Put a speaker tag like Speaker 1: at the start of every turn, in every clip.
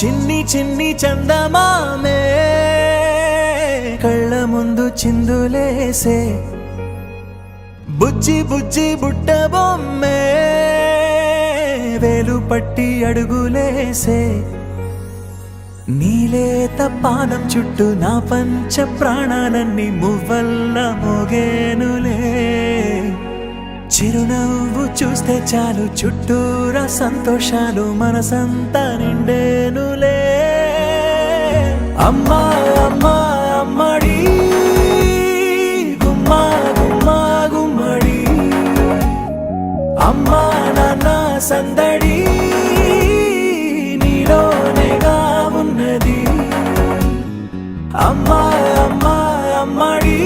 Speaker 1: చిన్ని చిన్ని చందమామే కళ్ళ ముందు చిందులేసే బుజ్జి బుజ్జి బుట్ట బొమ్మే వేలు పట్టి అడుగులేసే నీలేత పానం చుట్టూ నా పంచ ప్రాణాలన్నీ మువ్వల్ల మోగేనులే చిరునవ్వు చూస్తే చాలు చుట్టూరా సంతోషాలు మనసంతా నిండేనులే అమ్మా అమ్మా అమ్మడి గుమ్మా గుమ్మా గుమ్మడి అమ్మా నాన్న సందడి నీలోనేగా ఉన్నది అమ్మా అమ్మా అమ్మడి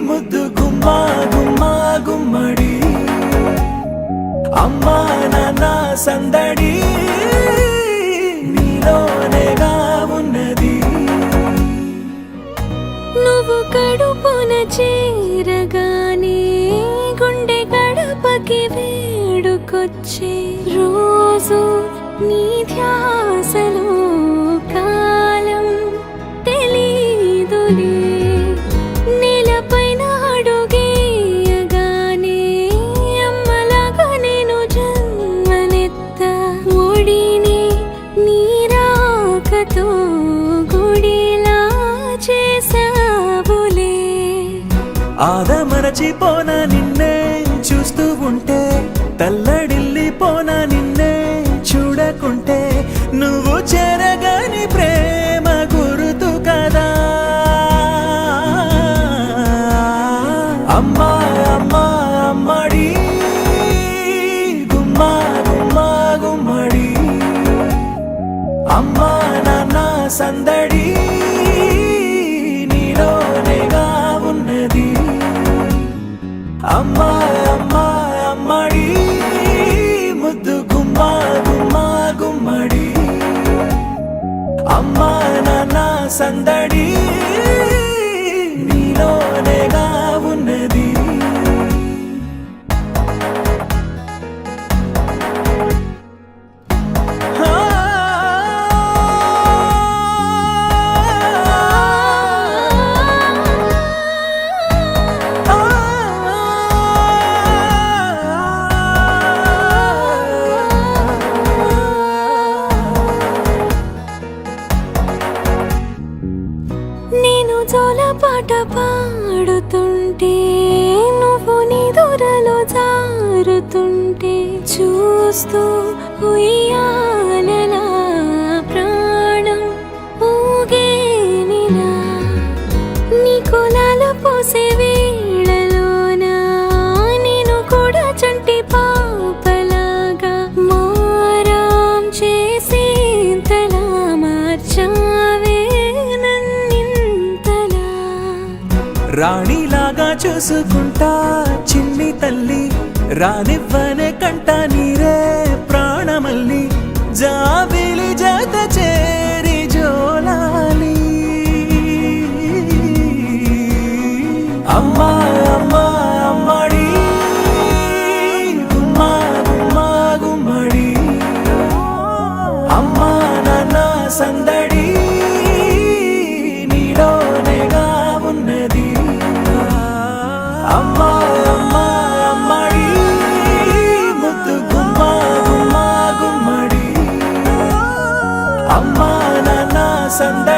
Speaker 1: ముద్దు గుమ్మా గుమ్మా గుమ్మడి అమ్మా నాన్న సందడి నీలోనేగా ఉన్నది
Speaker 2: నువ్వు కడుపున చేరగానే గుండె గడపకి వేడుకొచ్చే రోజు నీ ధ్యాసలో కాలం తెలీదులే నేలపైన అడుగేయగానే అమ్మలాగా నేను జన్మనెత్త ఒడిని నీ రాకతో గుడిలా చేసావులే
Speaker 1: ఆదమరచిపోన నిన్నే చూస్తూ ఉంటే తల్లడిల్లిపోన నిన్నే చూడకుంటే నువ్వు చెరగని ప్రేమ గురుతు కదా అమ్మా అమ్మా అమ్మడి గుమ్మా గుమ్మా గుమ్మడి అమ్మా నాన్న సందడి నీలోనేగా ఉన్నది అమ్మా అమ్మా అమ్మడి ముద్దు గుమ్మా గుమ్మా గుమ్మడి అమ్మా నాన్న సందడి నీలోనేగా ఉన్నది
Speaker 2: నేను జోలపాట పాడుతుంటే నువ్వు నీ దూరలో జారుతుంటే చూస్తూ ఉయ్యాలలా ప్రాణం ఊగేనిలా నీ కులాల పోసే వేళలోనా నేను కూడా చంటి పాపలాగా మారాం చేసేంతలా మార్చావే
Speaker 1: రాణిలాగా చూసుకుంటా చిన్ని తల్లి రానివ్వనే కంట నీరే ప్రాణమల్లి జాబిలి జత చేరి జోలాలి అమ్మా అమ్మా అమ్మడి గుమ్మా గుమ్మా గుమ్మడి అమ్మా నాన్న సందడి నీలోనేగా ఉన్నది అమ్మా అమ్మా అమ్మడి ముద్దు గుమ్మా గుమ్మా గుమ్మడి అమ్మా నాన్న సందడి